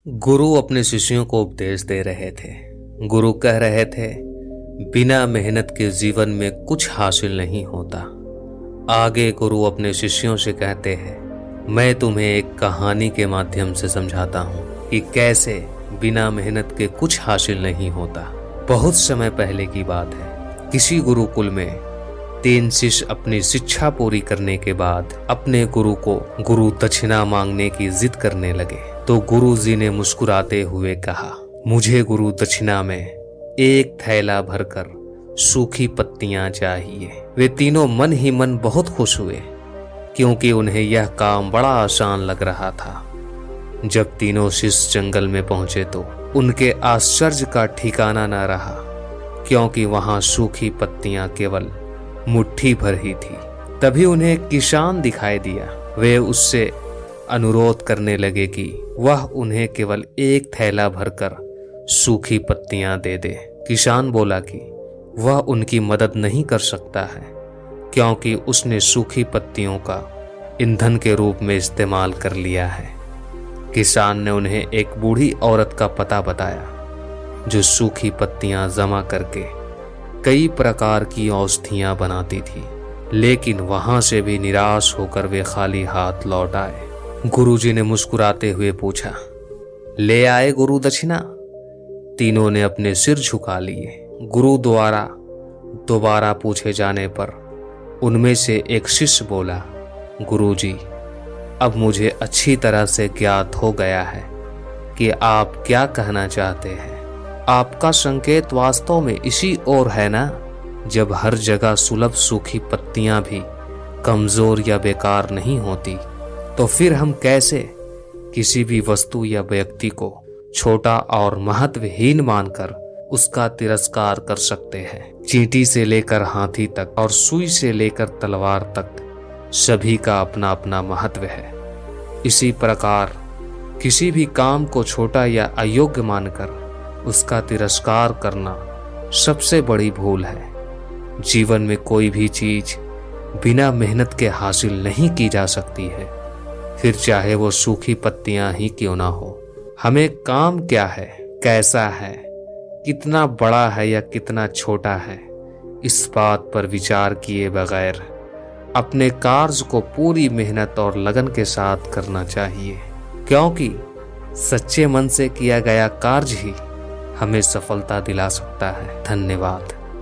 गुरु अपने शिष्यों को उपदेश दे रहे थे। गुरु कह रहे थे, बिना मेहनत के जीवन में कुछ हासिल नहीं होता। आगे गुरु अपने शिष्यों से कहते हैं, मैं तुम्हें एक कहानी के माध्यम से समझाता हूँ कि कैसे बिना मेहनत के कुछ हासिल नहीं होता। बहुत समय पहले की बात है। किसी गुरुकुल में 3 शिष्य अपनी शिक्षा पूरी करने के बाद अपने गुरु को गुरु दक्षिणा मांगने की जिद करने लगे। तो गुरु जी ने मुस्कुराते हुए कहा, मुझे गुरु दक्षिणा में 1 थैला भरकर सूखी पत्तियां चाहिए। वे तीनों मन ही मन बहुत खुश हुए, क्योंकि उन्हें यह काम बड़ा आसान लग रहा था। जब तीनों शिष्य जंगल में पहुंचे तो उनके आश्चर्य का ठिकाना न रहा, क्योंकि वहां सूखी पत्तियां केवल मुट्ठी भर ही थी। तभी उन्हें एक किसान दिखाई दिया। वे उससे अनुरोध करने लगे कि वह उन्हें केवल 1 थैला भरकर सूखी पत्तियां दे दे। किसान बोला कि वह उनकी मदद नहीं कर सकता है, क्योंकि उसने सूखी पत्तियों का ईंधन के रूप में इस्तेमाल कर लिया है। किसान ने उन्हें एक बूढ़ी औरत का पता बताया, जो सूखी पत्तियां जमा करके कई प्रकार की औषधियां बनाती थी। लेकिन वहां से भी निराश होकर वे खाली हाथ लौट आए। गुरुजी ने मुस्कुराते हुए पूछा, ले आए गुरु दक्षिणा? तीनों ने अपने सिर झुका लिए। गुरु द्वारा दोबारा पूछे जाने पर उनमें से एक शिष्य बोला, गुरुजी, अब मुझे अच्छी तरह से ज्ञात हो गया है कि आप क्या कहना चाहते हैं। आपका संकेत वास्तव में इसी ओर है ना? जब हर जगह सुलभ सूखी पत्तियां भी कमजोर या बेकार नहीं होती, तो फिर हम कैसे किसी भी वस्तु या व्यक्ति को छोटा और महत्वहीन मानकर उसका तिरस्कार कर सकते हैं। चींटी से लेकर हाथी तक और सुई से लेकर तलवार तक सभी का अपना अपना महत्व है। इसी प्रकार किसी भी काम को छोटा या अयोग्य मानकर उसका तिरस्कार करना सबसे बड़ी भूल है। जीवन में कोई भी चीज बिना मेहनत के हासिल नहीं की जा सकती है, फिर चाहे वो सूखी पत्तियां ही क्यों ना हो। हमें काम क्या है, कैसा है, कितना बड़ा है या कितना छोटा है, इस बात पर विचार किए बगैर अपने कार्य को पूरी मेहनत और लगन के साथ करना चाहिए, क्योंकि सच्चे मन से किया गया कार्य ही हमें सफलता दिला सकता है। धन्यवाद।